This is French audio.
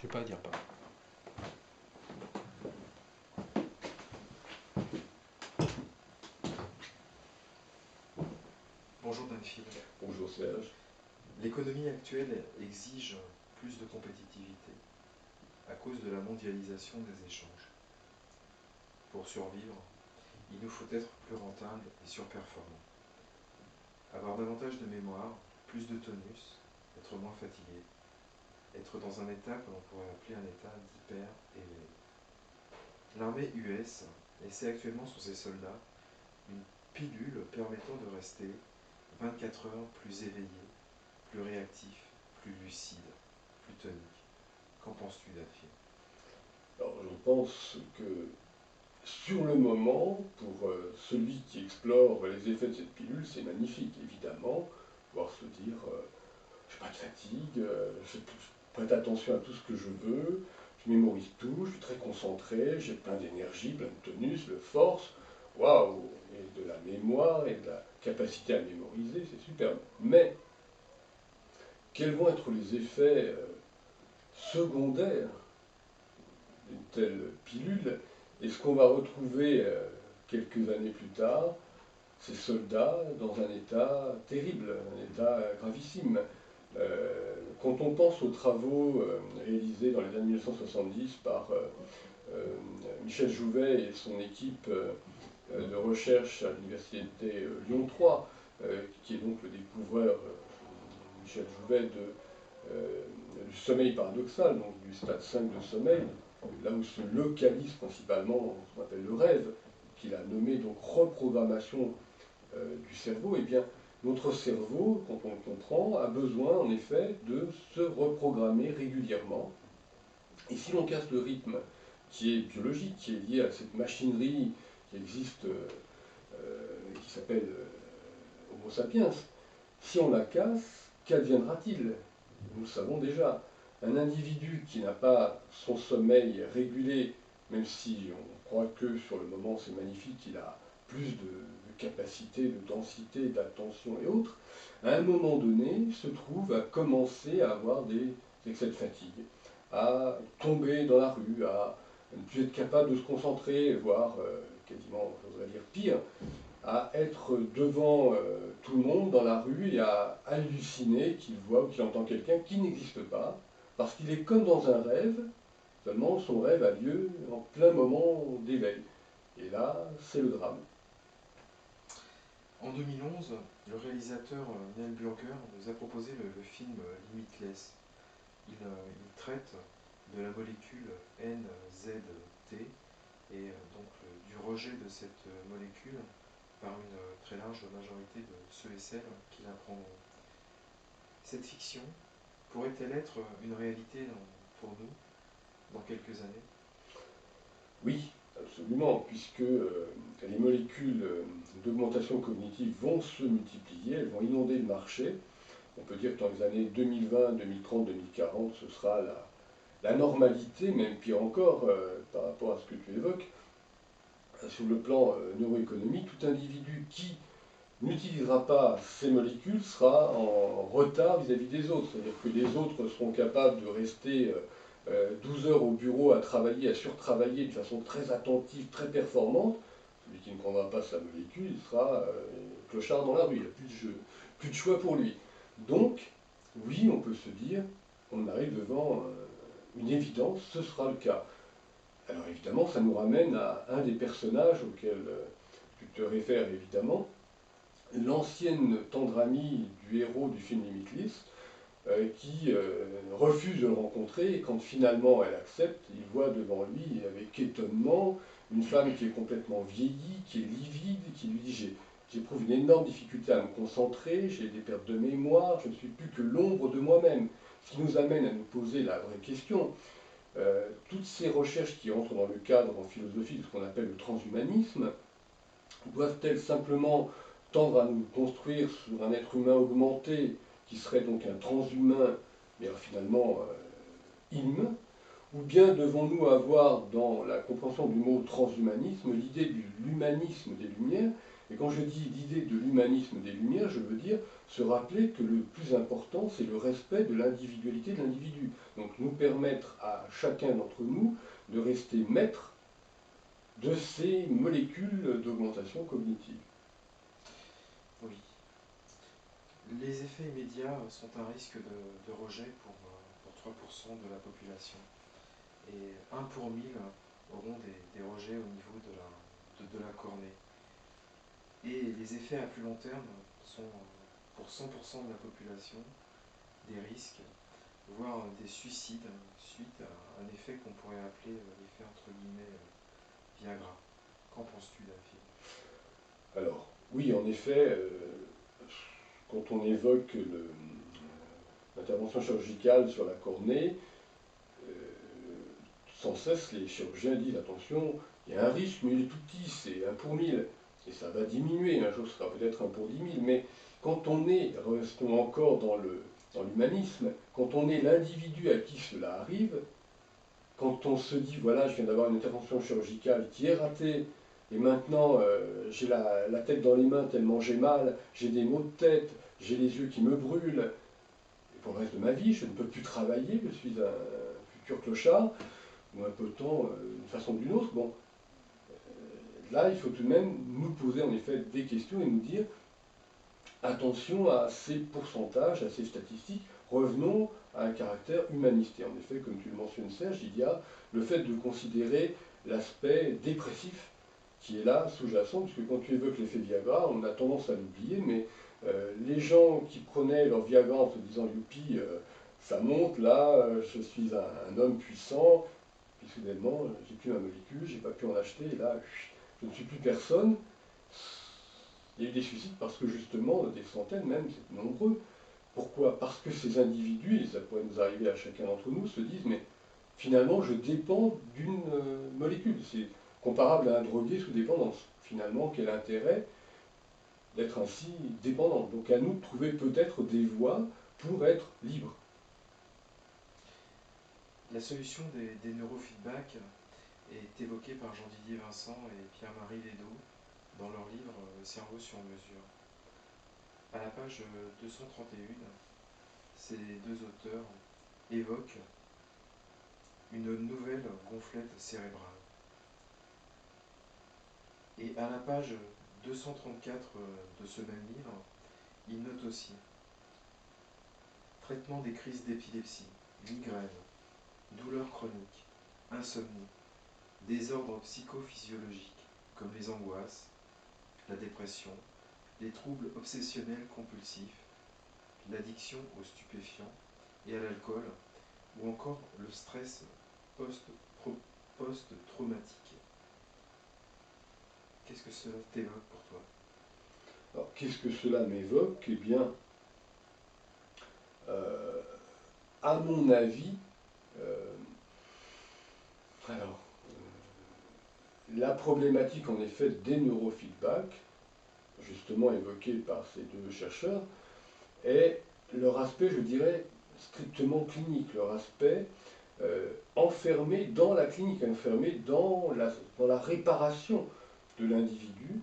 J'ai pas à dire pas. Bonjour Danfield. Bonjour Serge. L'économie actuelle exige plus de compétitivité à cause de la mondialisation des échanges. Pour survivre, il nous faut être plus rentable et surperformant. Avoir davantage de mémoire, plus de tonus, être moins fatigué, être dans un état que l'on pourrait appeler un état d'hyper éveillé. L'armée US essaie actuellement sur ses soldats une pilule permettant de rester 24 heures plus éveillé, plus réactif, plus lucide, plus tonique. Qu'en penses-tu, Daphine? Alors je pense que sur le moment, pour celui qui explore les effets de cette pilule, c'est magnifique, évidemment, pouvoir se dire, je n'ai pas de fatigue, je prête attention à tout ce que je veux, je mémorise tout, je suis très concentré, j'ai plein d'énergie, plein de tonus, de force, waouh, et de la mémoire et de la capacité à mémoriser, c'est superbe. Mais quels vont être les effets secondaires d'une telle pilule? Et ce qu'on va retrouver quelques années plus tard, ces soldats dans un état terrible, un état gravissime. Quand on pense aux travaux réalisés dans les années 1970 par Michel Jouvet et son équipe de recherche à l'université Lyon 3, qui est donc le découvreur, Michel Jouvet, du sommeil paradoxal, donc du stade 5 de sommeil, là où se localise principalement ce qu'on appelle le rêve, qu'il a nommé donc reprogrammation du cerveau. Eh bien, notre cerveau, quand on le comprend, a besoin en effet de se reprogrammer régulièrement. Et si l'on casse le rythme qui est biologique, qui est lié à cette machinerie qui existe, qui s'appelle Homo sapiens, si on la casse, qu'adviendra-t-il? Nous le savons déjà. Un individu qui n'a pas son sommeil régulé, même si on croit que sur le moment c'est magnifique, il a plus de capacité, de densité, d'attention et autres, à un moment donné se trouve à commencer à avoir des excès de fatigue, à tomber dans la rue, à ne plus être capable de se concentrer, voire quasiment, j'oserais dire pire, à être devant tout le monde dans la rue et à halluciner qu'il voit ou qu'il entend quelqu'un qui n'existe pas, parce qu'il est comme dans un rêve, seulement son rêve a lieu en plein moment d'éveil. Et là, c'est le drame. En 2011, le réalisateur Neil Burger nous a proposé le film Limitless. Il traite de la molécule NZT et donc du rejet de cette molécule par une très large majorité de ceux et celles qui la prendront. Cette fiction pourrait-elle être une réalité pour nous dans quelques années? Oui, absolument, puisque les molécules d'augmentation cognitive vont se multiplier, elles vont inonder le marché. On peut dire que dans les années 2020, 2030, 2040, ce sera la normalité, même pire encore par rapport à ce que tu évoques. Sur le plan neuroéconomique, tout individu qui n'utilisera pas ces molécules sera en retard vis-à-vis des autres. C'est-à-dire que les autres seront capables de rester 12 heures au bureau à travailler, à surtravailler de façon très attentive, très performante. Celui qui ne prendra pas sa molécule, il sera clochard dans la rue, il n'a plus de jeu, plus de choix pour lui. Donc, oui, on peut se dire, on arrive devant une évidence, ce sera le cas. Alors évidemment, ça nous ramène à un des personnages auxquels tu te réfères évidemment, l'ancienne tendre amie du héros du film Limitless, qui refuse de le rencontrer, et quand finalement elle accepte, il voit devant lui, avec étonnement, une femme qui est complètement vieillie, qui est livide, qui lui dit j'éprouve une énorme difficulté à me concentrer, j'ai des pertes de mémoire, je ne suis plus que l'ombre de moi-même. Ce qui nous amène à nous poser la vraie question. Toutes ces recherches qui entrent dans le cadre en philosophie de ce qu'on appelle le transhumanisme, doivent-elles simplement tendre à nous construire sur un être humain augmenté qui serait donc un transhumain, mais finalement inhumain, ou bien devons-nous avoir dans la compréhension du mot transhumanisme l'idée de l'humanisme des Lumières, Et quand je dis l'idée de l'humanisme des Lumières, je veux dire se rappeler que le plus important, c'est le respect de l'individualité de l'individu. Donc nous permettre à chacun d'entre nous de rester maître de ces molécules d'augmentation cognitive. Oui. Les effets immédiats sont un risque de rejet pour 3% de la population. Et 1 pour 1000 auront des rejets au niveau de la cornée. Et les effets à plus long terme sont pour 100% de la population des risques, voire des suicides suite à un effet qu'on pourrait appeler l'effet entre guillemets Viagra. Qu'en penses-tu, Daphine? Alors, oui, en effet, quand on évoque l'intervention chirurgicale sur la cornée, euh, sans cesse les chirurgiens disent attention, il y a un risque, mais il est tout petit, c'est 1 pour 1000, et ça va diminuer, un jour ce sera peut-être 1 pour 10 000, mais quand on est, restons encore dans l'humanisme, quand on est l'individu à qui cela arrive, quand on se dit voilà, je viens d'avoir une intervention chirurgicale qui est ratée, et maintenant j'ai la tête dans les mains tellement j'ai mal, j'ai des maux de tête, j'ai les yeux qui me brûlent, et pour le reste de ma vie, je ne peux plus travailler, je suis un futur clochard, ou un peu de temps d'une façon ou d'une autre. Bon, là, il faut tout de même nous poser en effet des questions et nous dire attention à ces pourcentages, à ces statistiques, revenons à un caractère humaniste. Et en effet, comme tu le mentionnes Serge, il y a le fait de considérer l'aspect dépressif qui est là, sous-jacent, puisque quand tu évoques l'effet Viagra, on a tendance à l'oublier, mais les gens qui prenaient leur Viagra en se disant youpi, ça monte là, je suis un homme puissant, puis soudainement, j'ai plus ma molécule, j'ai pas pu en acheter, et là, je ne suis plus personne. Il y a eu des suicides parce que justement, des centaines même, c'est nombreux. Pourquoi? Parce que ces individus, et ça pourrait nous arriver à chacun d'entre nous, se disent, mais finalement, je dépends d'une molécule. C'est comparable à un drogué sous dépendance. Finalement, quel intérêt d'être ainsi dépendant? Donc à nous de trouver peut-être des voies pour être libres. La solution des neurofeedbacks est évoquée par Jean-Didier Vincent et Pierre-Marie Ledo dans leur livre Cerveau sur mesure. À la page 231, ces deux auteurs évoquent une nouvelle gonflette cérébrale. Et à la page 234 de ce même livre, ils notent aussi traitement des crises d'épilepsie, migraine, douleurs chroniques, insomnie, désordres psychophysiologiques comme les angoisses, la dépression, les troubles obsessionnels compulsifs, l'addiction aux stupéfiants et à l'alcool, ou encore le stress post-traumatique. Qu'est-ce que cela t'évoque pour toi? Alors, qu'est-ce que cela m'évoque? Eh bien, euh, à mon avis, euh, alors, la problématique en effet des neurofeedbacks, justement évoquée par ces deux chercheurs, est leur aspect, je dirais, strictement clinique, leur aspect enfermé dans la clinique, enfermé dans la réparation de l'individu,